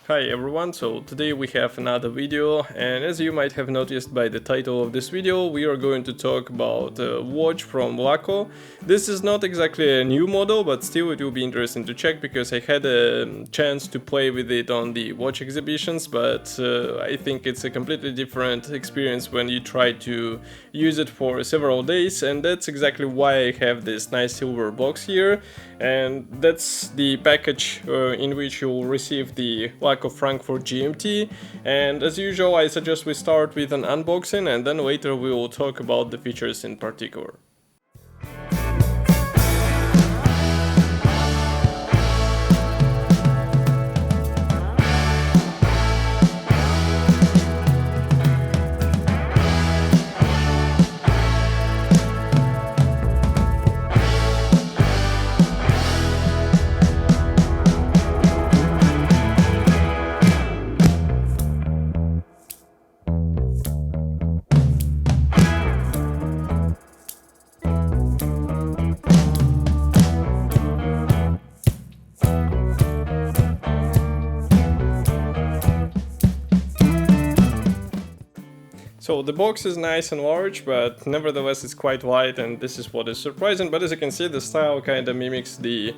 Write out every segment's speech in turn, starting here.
Hi everyone, so today we have another video, and as you might have noticed by the title of this video, we are going to talk about a watch from Laco. This is not exactly a new model, but still it will be interesting to check because I had a chance to play with it on the watch exhibitions, but I think it's a completely different experience when you try to use it for several days, and that's exactly why I have this nice silver box here, and that's the package in which you'll receive the Laco Frankfurt GMT. And as usual, I suggest we start with an unboxing and then later we will talk about the features in particular. So the box is nice and large, but nevertheless it's quite light, and this is what is surprising. But as you can see, the style kind of mimics the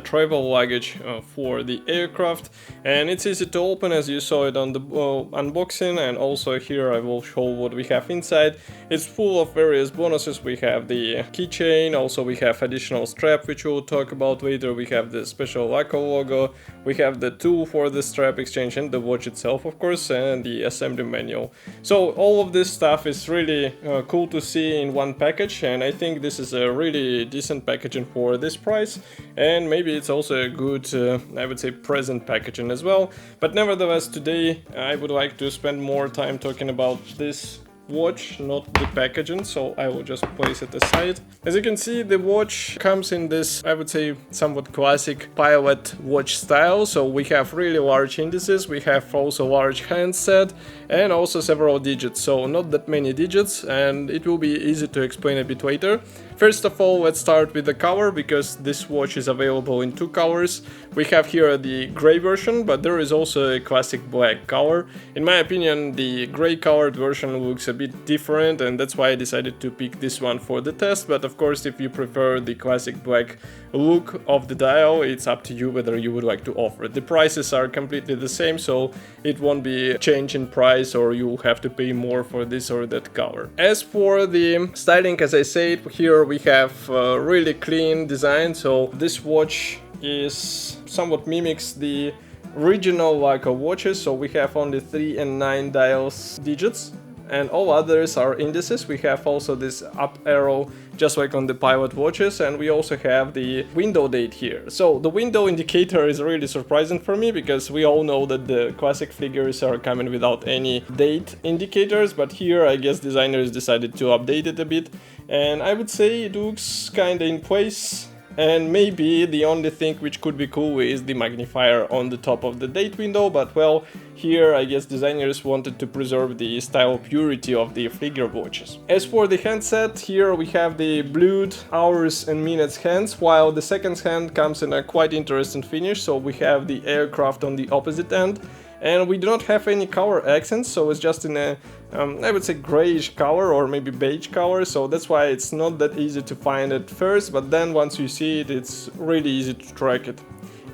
travel luggage for the aircraft, and it's easy to open as you saw it on the unboxing. And also here I will show what we have inside. It's full of various bonuses. We have the keychain, also we have additional strap which we'll talk about later, we have the special Laco logo, we have the tool for the strap exchange and the watch itself of course, and the assembly manual. So all of this stuff is really cool to see in one package, and I think this is a really decent packaging for this price, and maybe it's also a good, I would say, present packaging as well. But nevertheless, today I would like to spend more time talking about this watch, not the packaging, so I will just place it aside. As you can see, the watch comes in this, I would say, somewhat classic pilot watch style. So we have really large indices, we have also large handset, and also several digits, so not that many digits, and it will be easy to explain a bit later. First of all, let's start with the color, because this watch is available in two colors. We have here the gray version, but there is also a classic black color. In my opinion, the gray colored version looks a bit different, and that's why I decided to pick this one for the test. But of course, if you prefer the classic black look of the dial, it's up to you whether you would like to offer it. The prices are completely the same, so it won't be a change in price or you'll have to pay more for this or that color. As for the styling, as I said, here we have a really clean design. So this watch is somewhat mimics the original Laco watches, so we have only 3 and 9 dials digits, and all others are indices. We have also this up arrow just like on the pilot watches, and we also have the window date here. So the window indicator is really surprising for me, because we all know that the classic figures are coming without any date indicators, but here I guess designers decided to update it a bit, and I would say it looks kinda in place. And maybe the only thing which could be cool is the magnifier on the top of the date window, but well, here I guess designers wanted to preserve the style purity of the figure watches. As for the handset, here we have the blued hours and minutes hands, while the second hand comes in a quite interesting finish. So we have the aircraft on the opposite end, and we do not have any color accents, so it's just in a I would say grayish color or maybe beige color, so that's why it's not that easy to find at first, but then once you see it, it's really easy to track it.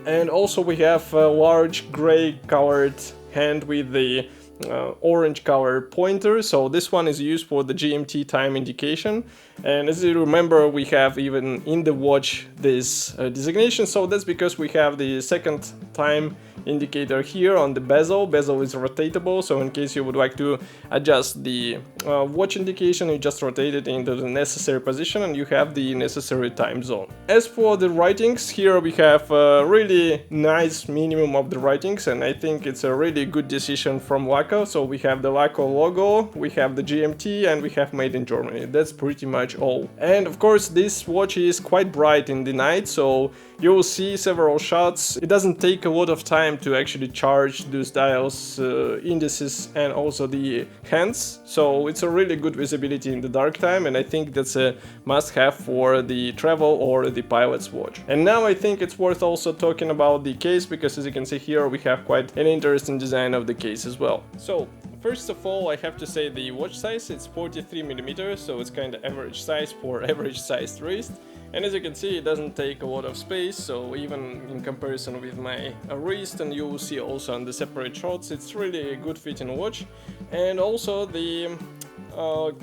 And also we have a large gray colored hand with the orange color pointer, so this one is used for the GMT time indication, and as you remember, we have even in the watch this designation, so that's because we have the second time indicator here on the bezel. Bezel is rotatable, so in case you would like to adjust the watch indication, you just rotate it into the necessary position and you have the necessary time zone. As for the writings, here we have a really nice minimum of the writings, and I think it's a really good decision from Laco. So we have the Laco logo, we have the GMT, and we have made in Germany. That's pretty much all. And of course this watch is quite bright in the night, so you will see several shots. It doesn't take take a lot of time to actually charge those dials, indices and also the hands, so it's a really good visibility in the dark time, and I think that's a must-have for the travel or the pilot's watch. And now I think it's worth also talking about the case, because as you can see here we have quite an interesting design of the case as well. So first of all, I have to say the watch size, it's 43mm, so it's kind of average size for average sized wrist. And as you can see, it doesn't take a lot of space, so even in comparison with my wrist, and you will see also on the separate shots, it's really a good fitting watch. And also the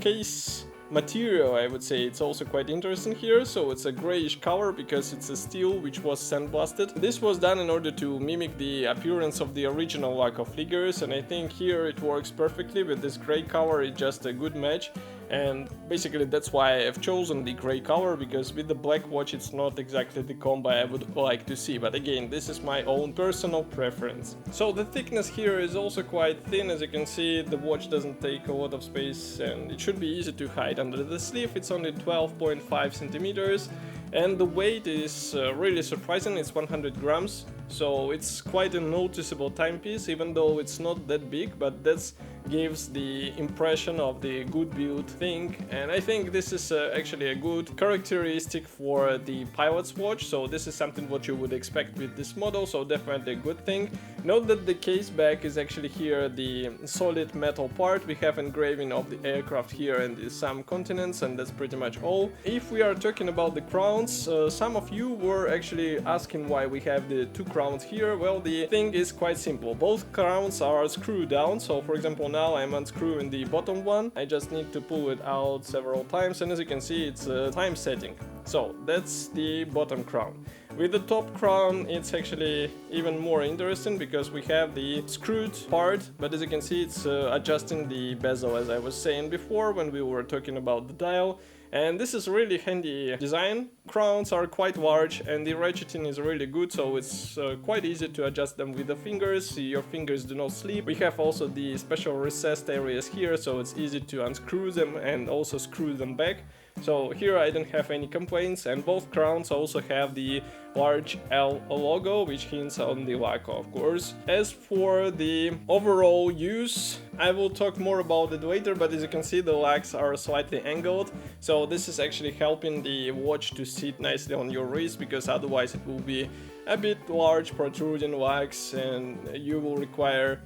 case material, I would say, it's also quite interesting here. So it's a grayish color because it's a steel which was sandblasted. This was done in order to mimic the appearance of the original Laco figures, and I think here it works perfectly with this gray color. It's just a good match, and basically that's why I've chosen the gray color, because with the black watch it's not exactly the combo I would like to see, but again, this is my own personal preference. So the thickness here is also quite thin. As you can see, the watch doesn't take a lot of space and it should be easy to hide under the sleeve. It's only 12.5 centimeters, and the weight is really surprising. It's 100 grams, so it's quite a noticeable timepiece, even though it's not that big, but that's gives the impression of the good build thing, and I think this is actually a good characteristic for the pilot's watch. So this is something what you would expect with this model, so definitely a good thing. Note that the case back is actually here the solid metal part. We have engraving of the aircraft here and some continents, and that's pretty much all. If we are talking about the crowns, some of you were actually asking why we have the two crowns here. Well, the thing is quite simple. Both crowns are screwed down, so for example now I'm unscrewing the bottom one. I just need to pull it out several times, and as you can see, it's a time setting. So that's the bottom crown. With the top crown, it's actually even more interesting because we have the screwed part, but as you can see, it's adjusting the bezel, as I was saying before when we were talking about the dial. And this is really handy design. Crowns are quite large and the ratcheting is really good, so it's quite easy to adjust them with the fingers. Your fingers do not slip. We have also the special recessed areas here, so it's easy to unscrew them and also screw them back. So here I don't have any complaints, and both crowns also have the large L logo, which hints on the Laco, of course. As for the overall use, I will talk more about it later, but as you can see, the legs are slightly angled, so this is actually helping the watch to sit nicely on your wrist, because otherwise it will be a bit large protruding legs and you will require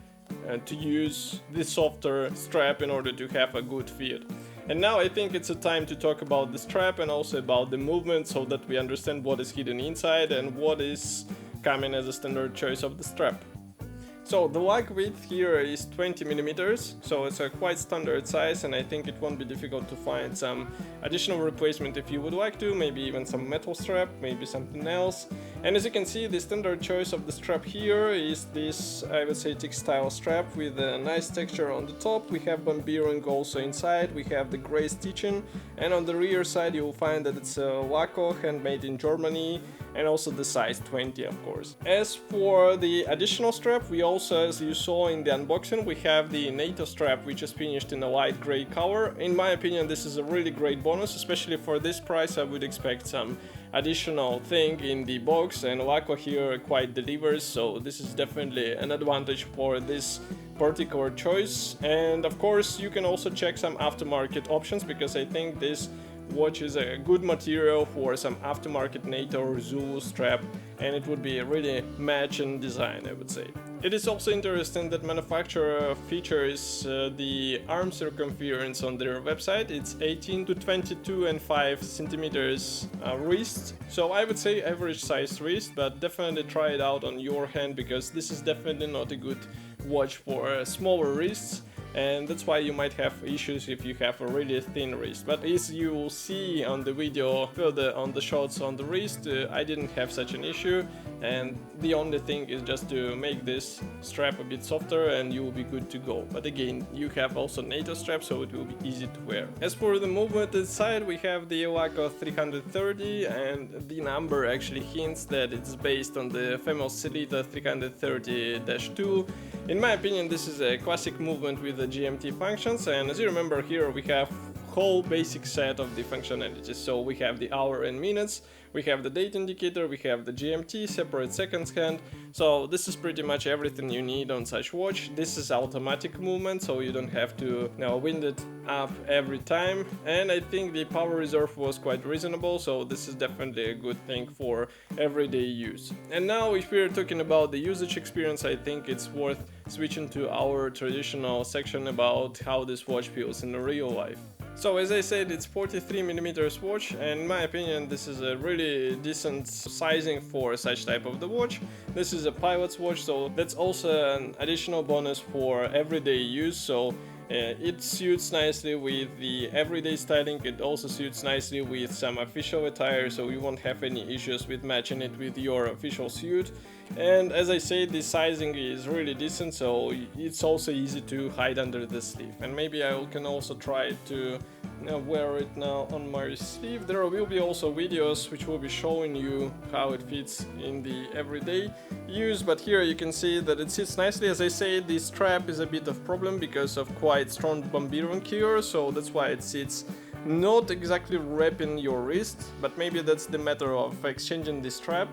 to use the softer strap in order to have a good fit. And now I think it's a time to talk about the strap and also about the movement, so that we understand what is hidden inside and what is coming as a standard choice of the strap. So the leg width here is 20mm, so it's a quite standard size, and I think it won't be difficult to find some additional replacement if you would like to, maybe even some metal strap, maybe something else. And as you can see, the standard choice of the strap here is this, I would say, textile strap with a nice texture on the top. We have bamboo also inside, we have the gray stitching, and on the rear side you will find that it's a Laco, handmade in Germany, and also the size 20, of course. As for the additional strap, we also, as you saw in the unboxing, we have the NATO strap, which is finished in a light gray color. In my opinion, this is a really great bonus, especially for this price. I would expect some additional thing in the box, and Laco here quite delivers, so this is definitely an advantage for this particular choice. And of course, you can also check some aftermarket options, because I think this watch is a good material for some aftermarket NATO or Zulu strap, and it would be a really matching design, I would say. It is also interesting that manufacturer features the arm circumference on their website. It's 18 to 22.5 centimeters wrist, so I would say average size wrist, but definitely try it out on your hand, because this is definitely not a good watch for smaller wrists. And that's why you might have issues if you have a really thin wrist. But as you will see on the video further on the shots on the wrist, I didn't have such an issue, and the only thing is just to make this strap a bit softer and you will be good to go. But again, you have also NATO strap, so it will be easy to wear. As for the movement inside, we have the Laco 330, and the number actually hints that it's based on the famous Celita 330-2. In my opinion, this is a classic movement with the GMT functions, and as you remember here we have whole basic set of the functionalities. So we have the hour and minutes, we have the date indicator, we have the GMT, separate seconds hand. So this is pretty much everything you need on such watch. This is automatic movement, so you don't have to wind it up every time. And I think the power reserve was quite reasonable, so this is definitely a good thing for everyday use. And now if we're talking about the usage experience, I think it's worth switching to our traditional section about how this watch feels in real life. So as I said, it's 43mm watch, and in my opinion this is a really decent sizing for such type of the watch. This is a pilot's watch, so that's also an additional bonus for everyday use. So it suits nicely with the everyday styling, it also suits nicely with some official attire, so you won't have any issues with matching it with your official suit. And as I said, the sizing is really decent, so it's also easy to hide under the sleeve. And maybe I can also try to wear it now on my sleeve. There will be also videos which will be showing you how it fits in the everyday use, but here you can see that it sits nicely. As I said, the strap is a bit of problem because of quite strong bombardier here, so that's why it sits not exactly wrapping your wrist, but maybe that's the matter of exchanging the strap.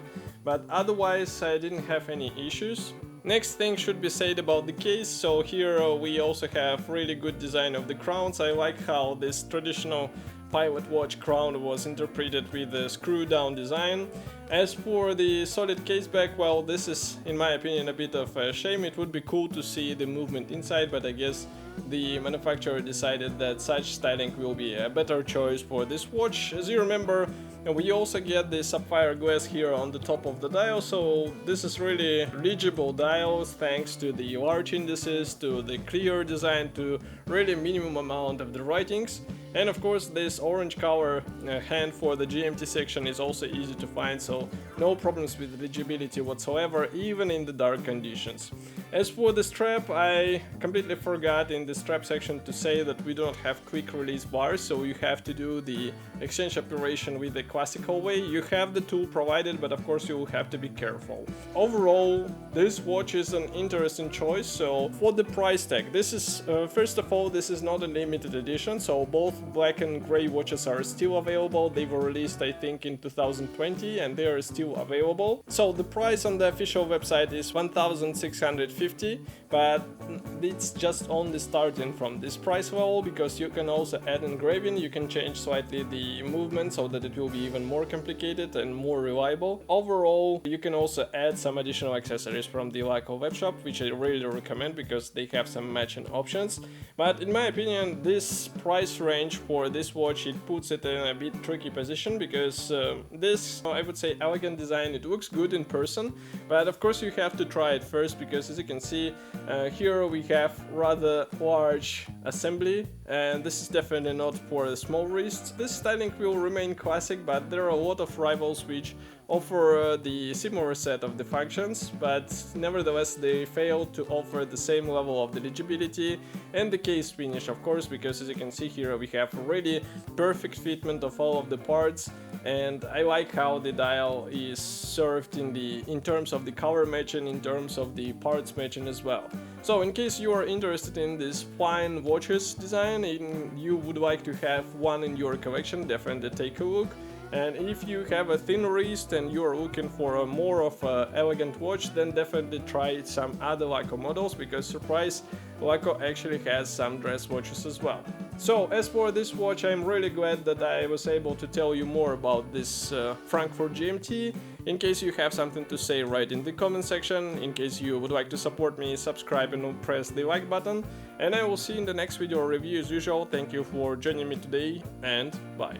But otherwise I didn't have any issues. Next thing should be said about the case. So here we also have really good design of the crowns. I like how this traditional pilot watch crown was interpreted with the screw down design. As for the solid case back, well, this is in my opinion a bit of a shame. It would be cool to see the movement inside, but I guess the manufacturer decided that such styling will be a better choice for this watch. As you remember, we also get the sapphire glass here on the top of the dial, so this is really legible dials thanks to the large indices, to the clear design, to really minimum amount of the writings. And of course this orange color hand for the GMT section is also easy to find, so no problems with legibility whatsoever, even in the dark conditions. As for the strap, I completely forgot in the strap section to say that we don't have quick release bars, so you have to do the exchange operation with the classical way. You have the tool provided, but of course you will have to be careful. Overall, this watch is an interesting choice. So for the price tag, this is first of all, this is not a limited edition, so both black and gray watches are still available. They were released I think in 2020 and they are still available. So the price on the official website is 1,650, but it's just only starting from this price level, because you can also add engraving, you can change slightly the movement so that it will be even more complicated and more reliable. Overall, you can also add some additional accessories from the Laco webshop, which I really recommend because they have some matching options. But in my opinion, this price range for this watch, it puts it in a bit tricky position, because this, I would say, elegant design, it looks good in person, but of course you have to try it first, because as you can see, here we have rather large assembly, and this is definitely not for the small wrists. This styling will remain classic, but there are a lot of rivals which offer the similar set of the functions, but nevertheless they fail to offer the same level of the legibility and the case finish, of course, because as you can see here we have already perfect fitment of all of the parts, and I like how the dial is served in terms of the color matching, in terms of the parts matching as well. So in case you are interested in this fine watches design and you would like to have one in your collection, definitely take a look. And if you have a thin wrist and you're looking for a more of an elegant watch, then definitely try some other Laco models, because surprise, Laco actually has some dress watches as well. So as for this watch, I'm really glad that I was able to tell you more about this Frankfurt GMT. In case you have something to say, write in the comment section. In case you would like to support me, subscribe and press the like button. And I will see you in the next video review as usual. Thank you for joining me today, and bye.